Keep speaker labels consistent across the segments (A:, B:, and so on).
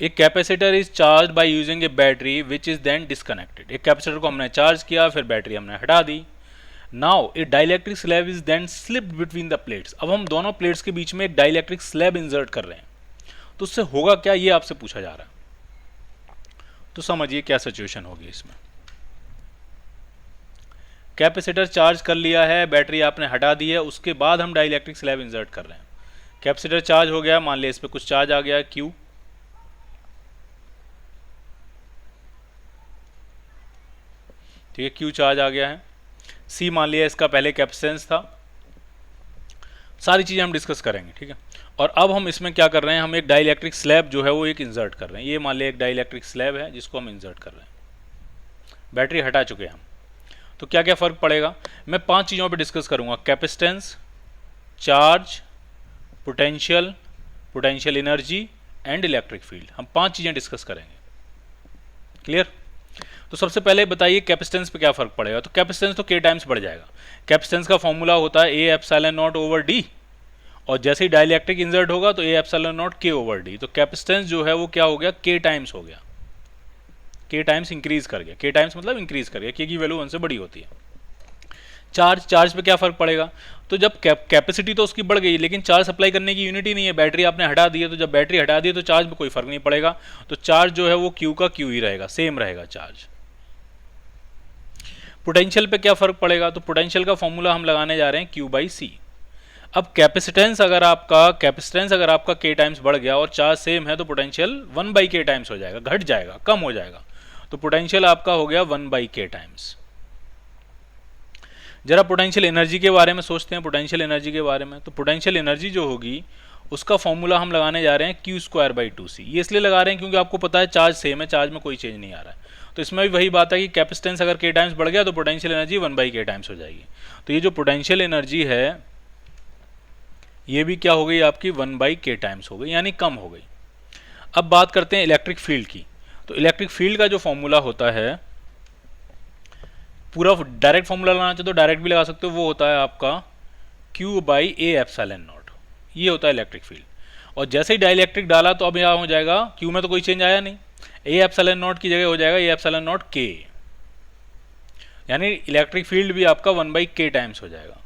A: एक capacitor is charge by using a battery which is then disconnected. एक capacitor को हमने चार्ज किया, फिर बैटरी हमने हटा दी। Now a dielectric slab is then slipped between the plates. अब हम दोनों प्लेट्स के बीच में एक डाइलेक्ट्रिक स्लैब इंसर्ट कर रहे हैं, तो उससे होगा क्या, ये आपसे पूछा जा रहा है। तो समझिए क्या सिचुएशन होगी इसमें। कैपेसिटर चार्ज कर लिया है, बैटरी आपने हटा दी है, उसके बाद हम डाइलेक्ट्रिक स्लैब इंसर्ट कर रहे हैं। कैपेसिटर चार्ज हो गया, मान लिया इस पर कुछ चार्ज आ गया Q, ठीक है, Q चार्ज आ गया है। C मान लिया इसका पहले कैपेसिटेंस था। सारी चीज़ें हम डिस्कस करेंगे, ठीक है। और अब हम इसमें क्या कर रहे हैं, हम एक डाइलेक्ट्रिक स्लैब जो है वो एक इंसर्ट कर रहे हैं। ये मान लिया एक डाइलेक्ट्रिक स्लैब है जिसको हम इंसर्ट कर रहे हैं। बैटरी हटा चुके हैं हम। तो क्या क्या फ़र्क पड़ेगा, मैं 5 चीज़ों पे डिस्कस करूंगा। Capacitance, charge, potential, potential energy and electric field. हम 5 चीज़ें डिस्कस करेंगे। क्लियर। तो सबसे पहले बताइए कैपेसिटेंस पे क्या फ़र्क पड़ेगा। तो कैपेसिटेंस तो K टाइम्स बढ़ जाएगा। कैपेसिटेंस का फॉर्मूला होता है A epsilon not over D, और जैसे ही डाइलेक्ट्रिक इंसर्ट होगा तो A epsilon not K over D। तो कैपेसिटेंस जो है वो क्या हो गया, K टाइम्स हो गया। K टाइम्स इंक्रीज कर गया। K टाइम्स मतलब इंक्रीज कर गया, K की वैल्यू 1 से बड़ी होती है। चार्ज पे क्या फ़र्क पड़ेगा, तो जब कैपेसिटी तो उसकी बढ़ गई, लेकिन चार्ज सप्लाई करने की यूनिट ही नहीं है। बैटरी आपने हटा दी है, तो जब बैटरी हटा दी है तो चार्ज में कोई फ़र्क नहीं पड़ेगा। तो चार्ज जो है वो Q का Q ही रहेगा, सेम रहेगा चार्ज। पोटेंशियल पे क्या फ़र्क पड़ेगा, तो पोटेंशियल का फॉर्मूला हम लगाने जा रहे हैं Q/C। अब कैपेसिटेंस अगर आपका K टाइम्स बढ़ गया और चार्ज सेम है, तो पोटेंशियल 1/K टाइम्स हो जाएगा, घट जाएगा, कम हो जाएगा। तो पोटेंशियल आपका हो गया 1/K टाइम्स। जरा पोटेंशियल एनर्जी के बारे में सोचते हैं। पोटेंशियल एनर्जी के बारे में, तो पोटेंशियल एनर्जी जो होगी उसका फॉर्मूला हम लगाने जा रहे हैं Q²/2C। ये इसलिए लगा रहे हैं क्योंकि आपको पता है चार्ज सेम है, चार्ज में कोई चेंज नहीं आ रहा है। तो इसमें भी वही बात है कि कैपेसिटेंस अगर K टाइम्स बढ़ गया तो पोटेंशियल एनर्जी 1/K टाइम्स हो जाएगी। तो ये जो पोटेंशियल एनर्जी है ये भी क्या हो गई आपकी, 1/K टाइम्स हो गई, यानी कम हो गई। अब बात करते हैं इलेक्ट्रिक फील्ड की। तो इलेक्ट्रिक फील्ड का जो फॉर्मूला होता है, पूरा डायरेक्ट फॉर्मूला लगाना चाहते तो डायरेक्ट भी लगा सकते हो, वो होता है आपका Q/A एप्सिलॉन नॉट। ये होता है इलेक्ट्रिक फील्ड। और जैसे ही डाइलेक्ट्रिक डाला तो अब यहाँ हो जाएगा, Q में तो कोई चेंज आया नहीं, A एप्सिलॉन नॉट की जगह हो जाएगा A एप्सिलॉन नॉट K, यानी इलेक्ट्रिक फील्ड भी आपका 1/K टाइम्स हो जाएगा।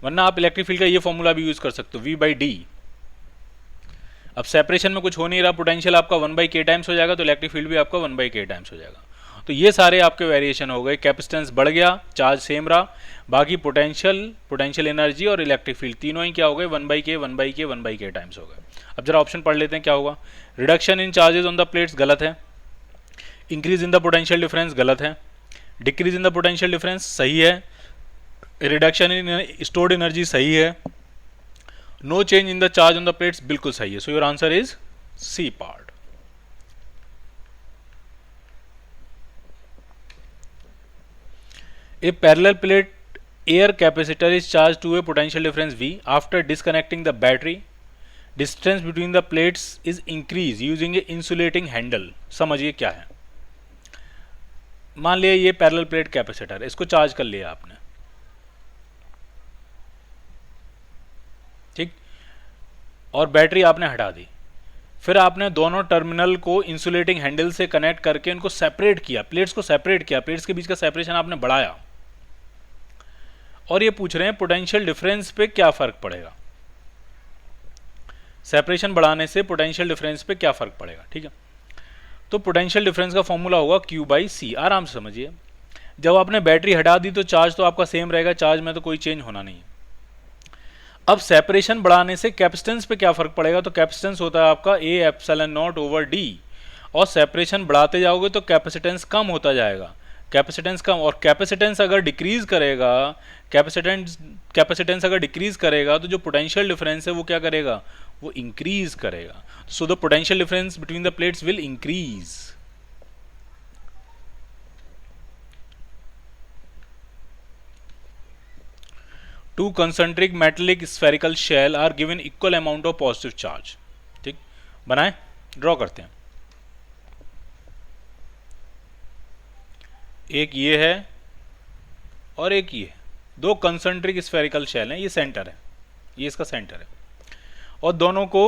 A: वरना आप इलेक्ट्रिक फील्ड का ये फॉर्मूला भी यूज कर सकते हो, V/D। अब सेपरेशन में कुछ हो नहीं रहा, पोटेंशियल आपका 1/K टाइम्स हो जाएगा, तो इलेक्ट्रिक फील्ड भी आपका 1/K टाइम्स हो जाएगा। तो ये सारे आपके वेरिएशन हो गए। कैपेसिटेंस बढ़ गया, चार्ज सेम रहा, बाकी पोटेंशियल एनर्जी और इलेक्ट्रिक फील्ड तीनों ही क्या हो गए, 1/K टाइम्स हो गए। अब जरा ऑप्शन पढ़ लेते हैं क्या होगा। Reduction in charges on the plates गलत है, increase in the potential difference गलत है, decrease in the potential difference सही है, रिडक्शन इन स्टोर्ड एनर्जी सही है, no change in the charge on the plates बिल्कुल सही है। So your answer is C part. A parallel plate air capacitor is charged to a potential difference V. After disconnecting the battery, distance between the plates is increased using a insulating handle. समझिए क्या है। मान लिया ये parallel plate capacitor, इसको charge कर लिया आपने, ठीक, और बैटरी आपने हटा दी। फिर आपने दोनों टर्मिनल को इंसुलेटिंग हैंडल से कनेक्ट करके इनको सेपरेट किया, प्लेट्स को सेपरेट किया, प्लेट्स के बीच का सेपरेशन आपने बढ़ाया, और ये पूछ रहे हैं पोटेंशियल डिफरेंस पे क्या फर्क पड़ेगा। सेपरेशन बढ़ाने से पोटेंशियल डिफरेंस पे क्या फर्क पड़ेगा, ठीक है। तो पोटेंशियल डिफरेंस का फॉर्मूला होगा Q/C। आराम से समझिए, जब आपने बैटरी हटा दी तो चार्ज तो आपका सेम रहेगा, चार्ज में तो कोई चेंज होना नहीं है। अब सेपरेशन बढ़ाने से कैपेसिटेंस पे क्या फर्क पड़ेगा, तो कैपेसिटेंस होता है आपका A epsilon not over D, और सेपरेशन बढ़ाते जाओगे तो कैपेसिटेंस कम होता जाएगा, कैपेसिटेंस कम, और कैपेसिटेंस अगर डिक्रीज करेगा, कैपेसिटेंस अगर डिक्रीज करेगा तो जो पोटेंशियल डिफरेंस है वो क्या करेगा, वो इंक्रीज करेगा। So the potential difference between the plates will increase. Two concentric metallic spherical shell are given equal amount of positive charge. ठीक, बनाए, ड्रॉ करते हैं। एक ये है और एक ये, दो कंसेंट्रिक स्फेरिकल शेल हैं, ये सेंटर है, ये इसका सेंटर है, और दोनों को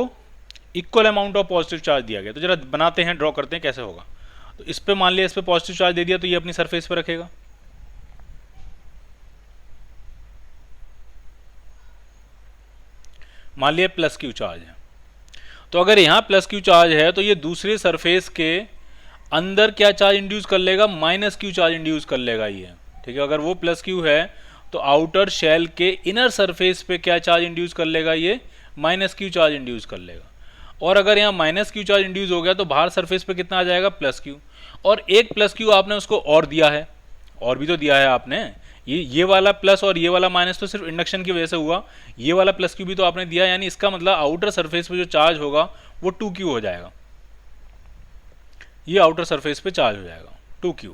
A: equal amount of positive charge दिया गया। तो जरा बनाते हैं, ड्रॉ करते हैं कैसे होगा। तो इस पे मान लिया इस पे पॉजिटिव चार्ज दे दिया, तो ये अपनी सरफेस पे रखेगा, मान लिया प्लस क्यू चार्ज है। तो अगर यहाँ प्लस क्यू चार्ज है तो ये दूसरे सरफेस के अंदर क्या चार्ज इंड्यूस कर लेगा, माइनस क्यू चार्ज इंड्यूस कर लेगा ये, ठीक है। अगर वो प्लस क्यू है तो आउटर शेल के इनर सरफेस पे क्या चार्ज इंड्यूस कर लेगा, ये माइनस क्यू चार्ज इंड्यूस कर लेगा। और अगर यहाँ माइनस क्यू चार्ज इंड्यूस हो गया तो बाहर सरफेस पे कितना आ जाएगा, प्लस क्यू। और एक प्लस क्यू आपने उसको और दिया है, और भी तो दिया है आपने, ये वाला प्लस और ये वाला माइनस तो सिर्फ इंडक्शन की वजह से हुआ, ये वाला प्लस क्यू भी तो आपने दिया, यानी इसका मतलब आउटर सरफेस पे जो चार्ज होगा वो 2q हो जाएगा। ये आउटर सरफेस पे चार्ज हो जाएगा 2q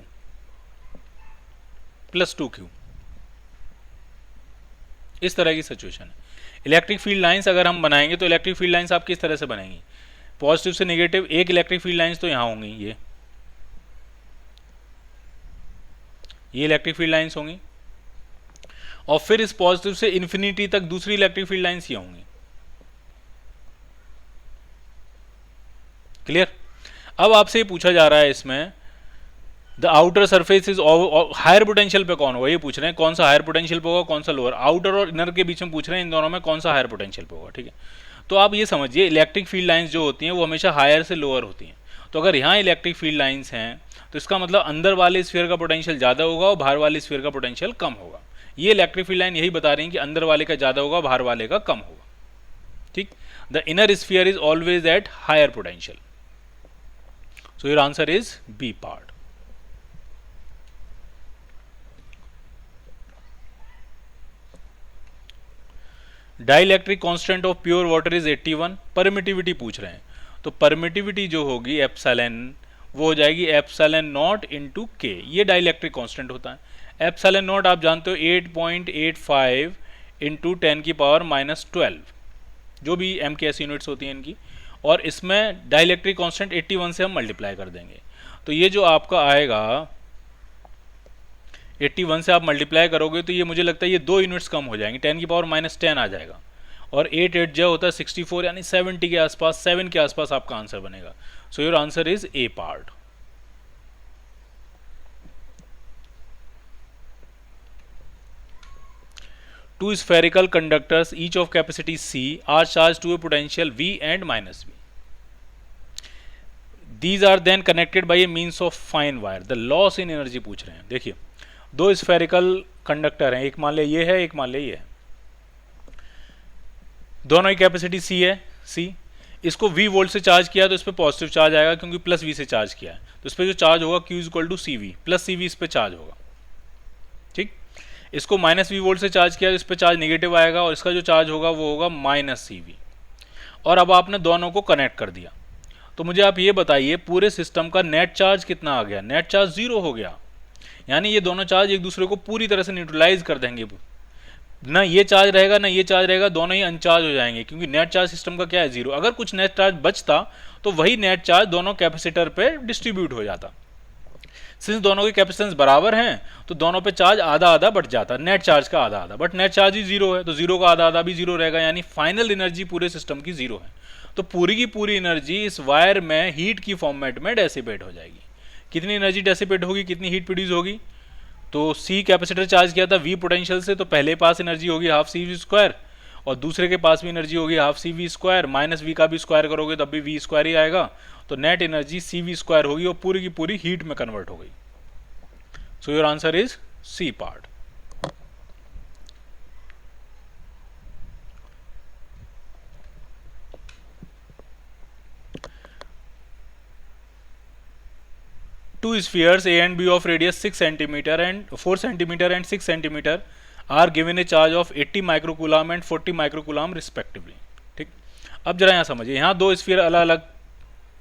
A: प्लस 2q। इस तरह की सिचुएशन है। इलेक्ट्रिक फील्ड लाइंस अगर हम बनाएंगे तो इलेक्ट्रिक फील्ड लाइंस आप किस तरह से बनाएंगी, पॉजिटिव से नेगेटिव एक इलेक्ट्रिक फील्ड लाइंस तो यहां होंगी, ये इलेक्ट्रिक फील्ड लाइंस होंगी, और फिर इस पॉजिटिव से इन्फिनिटी तक दूसरी इलेक्ट्रिक फील्ड लाइंस ये होंगी। क्लियर। अब आपसे ये पूछा जा रहा है इसमें the outer surface is higher potential पे कौन होगा, ये पूछ रहे हैं कौन सा हायर पोटेंशियल पे होगा कौन सा लोअर। आउटर और इनर के बीच में पूछ रहे हैं इन दोनों में कौन सा हायर पोटेंशियल पे होगा, ठीक है। तो आप ये समझिए इलेक्ट्रिक फील्ड लाइंस जो होती हैं वो हमेशा हायर से लोअर होती हैं। तो अगर यहाँ इलेक्ट्रिक फील्ड लाइंस हैं तो इसका मतलब अंदर वाले स्फीयर का पोटेंशियल ज़्यादा होगा और बाहर वाले स्फीयर का पोटेंशियल कम होगा। ये इलेक्ट्रिक फील्ड लाइन यही बता रही है कि अंदर वाले का ज़्यादा होगा, बाहर वाले का कम होगा, ठीक। The inner sphere is always at higher potential. So your answer is B part. Dielectric constant of pure water is 81। Permittivity पूछ रहे हैं, तो परमिटिविटी जो होगी एप्सिलॉन वो हो जाएगी एप्सिलॉन नॉट इनटू के। ये डाइलेक्ट्रिक कांस्टेंट होता है। एप्सिलॉन नॉट आप जानते हो 8.85 इंटू 10 की पावर -12, जो भी एम के एस यूनिट्स होती हैं इनकी, और इसमें डाइलेक्ट्रिक कांस्टेंट 81 से हम मल्टीप्लाई कर देंगे। तो ये जो आपका आएगा 81 से आप मल्टीप्लाई करोगे तो ये मुझे लगता है ये 2 यूनिट्स कम हो जाएंगे, 10 की पावर -10 आ जाएगा, और 8 जो होता है 64 यानी 70 के आसपास, 7 के आसपास आपका आंसर बनेगा। सो your answer is a part. Two spherical conductors each of capacity C are charged to a potential V and -V. These are then connected by a means of fine wire. The loss in energy पूछ रहे हैं। देखिए 2 spherical conductor हैं, एक मान ले ये है, एक मान ले ये है, दोनों की कैपेसिटी C है, C इसको V वोल्ट से चार्ज किया तो इस पर पॉजिटिव चार्ज आएगा क्योंकि प्लस V से चार्ज किया है, तो इस पर जो चार्ज होगा Q = CV, प्लस CV इस पर चार्ज होगा, ठीक। इसको -V वोल्ट से चार्ज किया तो इस पर चार्ज नेगेटिव आएगा और इसका जो चार्ज होगा वो होगा -CV। और अब आपने दोनों को कनेक्ट कर दिया, तो मुझे आप ये बताइए पूरे सिस्टम का नेट चार्ज कितना आ गया। नेट चार्ज 0 हो गया, यानी ये दोनों चार्ज एक दूसरे को पूरी तरह से न्यूट्रलाइज कर देंगे, ना ये चार्ज रहेगा ना ये चार्ज रहेगा, दोनों ही अनचार्ज हो जाएंगे क्योंकि नेट चार्ज सिस्टम का क्या है 0। अगर कुछ नेट चार्ज बचता तो वही नेट चार्ज दोनों कैपेसिटर पे डिस्ट्रीब्यूट हो जाता। सिंस दोनों के कैपेसिटेंस बराबर हैं तो दोनों पे चार्ज आधा आधा बढ़ जाता, नेट चार्ज का आधा आधा, बट नेट चार्ज ही 0 है तो 0 का आधा आधा भी 0 रहेगा, यानी फाइनल एनर्जी पूरे सिस्टम की 0 है। तो पूरी की पूरी एनर्जी इस वायर में हीट की फॉर्मेट में डेसिपेट हो जाएगी। कितनी एनर्जी डेसिपेट होगी, कितनी हीट प्रोड्यूस होगी, तो C कैपेसिटर चार्ज किया था V पोटेंशियल से, तो पहले पास एनर्जी होगी ½ CV² और दूसरे के पास भी एनर्जी होगी ½ CV², -V का भी स्क्वायर करोगे तब भी V² ही आएगा, तो नेट एनर्जी CV² होगी और पूरी की पूरी हीट में कन्वर्ट हो गई। सो your answer is C part. Two spheres A and B of radius 6 cm and 4 cm and 6 cm are given a charge of 80 microcoulomb and 40 microcoulomb respectively, ठीक। अब जरा यहाँ समझिए, यहाँ 2 स्फीयर अलग अलग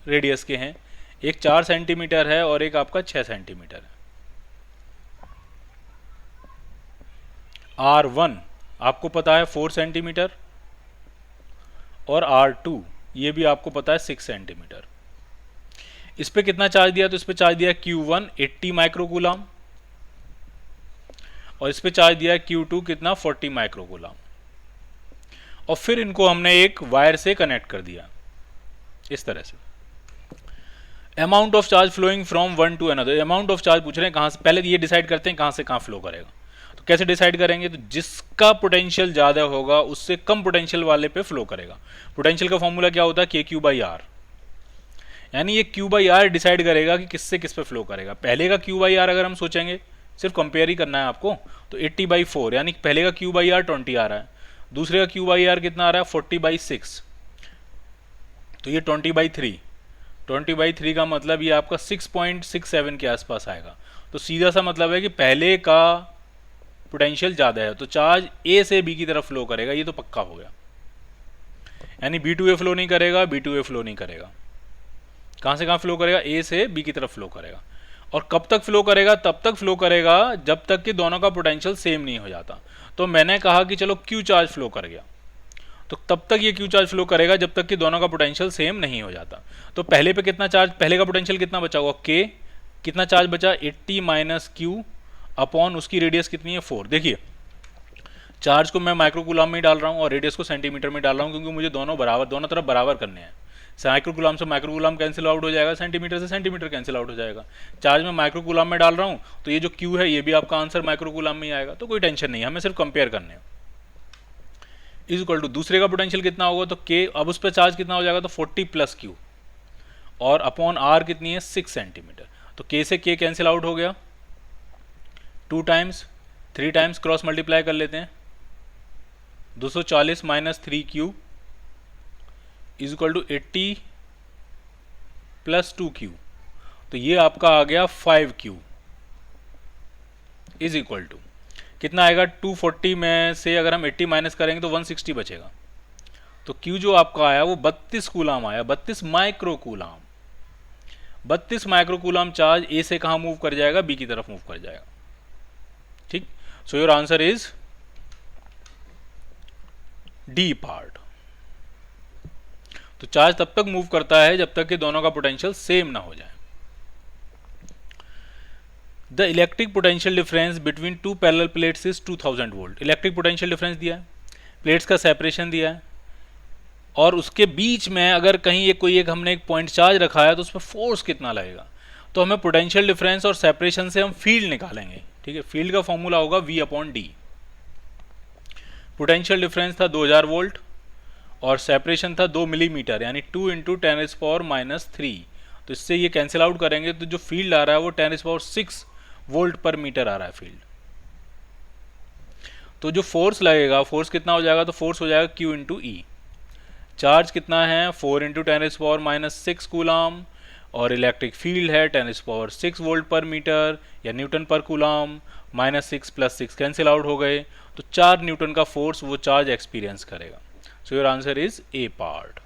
A: रेडियस के हैं, एक 4 सेंटीमीटर है और एक आपका 6 सेंटीमीटर है। R1 आपको पता है 4 सेंटीमीटर और R2 ये भी आपको पता है 6 सेंटीमीटर। इस पे कितना चार्ज दिया, तो इस पे चार्ज दिया Q1 80 माइक्रोकूलम और इस पे चार्ज दिया Q2 कितना 40 माइक्रोकूलम। और फिर इनको हमने एक वायर से कनेक्ट कर दिया इस तरह से। Amount of charge flowing from one to another, amount of charge पूछ रहे हैं कहाँ से, पहले ये डिसाइड करते हैं कहाँ से कहाँ फ्लो करेगा। तो कैसे डिसाइड करेंगे, तो जिसका पोटेंशियल ज़्यादा होगा उससे कम पोटेंशियल वाले पे फ्लो करेगा। पोटेंशियल का फॉर्मूला क्या होता है, के क्यू बाई आर, यानी ये क्यू बाई आर डिसाइड करेगा कि किससे किस पे फ्लो करेगा। पहले का क्यू बाई आर अगर हम सोचेंगे, सिर्फ कंपेयर ही करना है आपको, तो 80/4, यानी पहले का क्यू बाई आर 20 आ रहा है, दूसरे का क्यू बाई आर कितना आ रहा है 40/6, तो ये 20/3, 20/3 का मतलब ये आपका 6.67 के आसपास आएगा। तो सीधा सा मतलब है कि पहले का पोटेंशियल ज़्यादा है तो चार्ज ए से बी की तरफ फ्लो करेगा, ये तो पक्का हो गया। यानी बी टू ए फ्लो नहीं करेगा, बी टू ए फ्लो नहीं करेगा, कहाँ से कहाँ फ्लो करेगा, ए से बी की तरफ फ्लो करेगा। और कब तक फ्लो करेगा, तब तक फ्लो करेगा जब तक कि दोनों का पोटेंशियल सेम नहीं हो जाता। तो मैंने कहा कि चलो क्यू चार्ज फ्लो कर गया, तो तब तक ये क्यू चार्ज फ्लो करेगा जब तक कि दोनों का पोटेंशियल सेम नहीं हो जाता। तो पहले पे कितना चार्ज, पहले का पोटेंशियल कितना बचा हुआ, के, कितना चार्ज बचा 80 माइनस क्यू अपॉन उसकी रेडियस कितनी है 4। देखिए चार्ज को मैं माइक्रोकूलम में डाल रहा हूँ और रेडियस को सेंटीमीटर में डाल रहा हूँ, क्योंकि मुझे दोनों तरफ बराबर करने हैं। माइक्रोकूलम से माइक्रोकूलम कैंसिल आउट हो जाएगा, सेंटीमीटर से सेंटीमीटर कैंसिल आउट हो जाएगा। चार्ज में माइक्रोकूलम में डाल रहा हूँ तो ये जो क्यू है ये भी आपका आंसर माइक्रोकूलम में ही आएगा, तो कोई टेंशन नहीं है, हमें सिर्फ कंपेयर करने हैं। इज इक्वल टू दूसरे का पोटेंशियल कितना होगा, तो के, अब उस पर चार्ज कितना हो जाएगा, तो 40 प्लस क्यू, और अपॉन आर कितनी है 6 सेंटीमीटर। तो के से के कैंसिल आउट हो गया, 2 टाइम्स 3 टाइम्स क्रॉस मल्टीप्लाई कर लेते हैं, 240 minus 3Q is equal to 80 plus 2Q, तो ये आपका आ गया 5Q इज इक्वल टू कितना आएगा, 240 में से अगर हम 80 माइनस करेंगे तो 160 बचेगा। तो Q जो आपका आया वो 32 कूलम आया, 32 माइक्रोकूलम। 32 माइक्रोकूलम चार्ज ए से कहाँ मूव कर जाएगा, बी की तरफ मूव कर जाएगा। ठीक, सो your answer is D part. तो चार्ज तब तक मूव करता है जब तक कि दोनों का पोटेंशियल सेम ना हो जाए। The electric potential difference between two parallel plates is 2000 volt. Electric potential difference दिया है, प्लेट्स का सेपरेशन दिया है, और उसके बीच में अगर कहीं कोई एक हमने एक पॉइंट चार्ज रखा है तो उस पर फोर्स कितना लगेगा। तो हमें पोटेंशियल डिफरेंस और सेपरेशन से हम फील्ड निकालेंगे। ठीक है, फील्ड का फॉर्मूला होगा V/D। पोटेंशियल डिफरेंस था 2000 वोल्ट और सेपरेशन था 2 मिलीमीटर, यानी 2 × 10⁻³ तो इससे ये कैंसिल आउट करेंगे तो जो फील्ड आ रहा है वो 10⁶ वोल्ट पर मीटर आ रहा है फील्ड। तो जो फोर्स लगेगा, फोर्स कितना हो जाएगा, तो फोर्स हो जाएगा Q × E। चार्ज कितना है 4 × 10⁻⁶ कूलम, और इलेक्ट्रिक फील्ड है 10⁶ वोल्ट पर मीटर या न्यूटन पर कूलम, -6 + 6 कैंसिल आउट हो गए, तो 4 न्यूटन का फोर्स वो चार्ज एक्सपीरियंस करेगा। सो your answer is a part.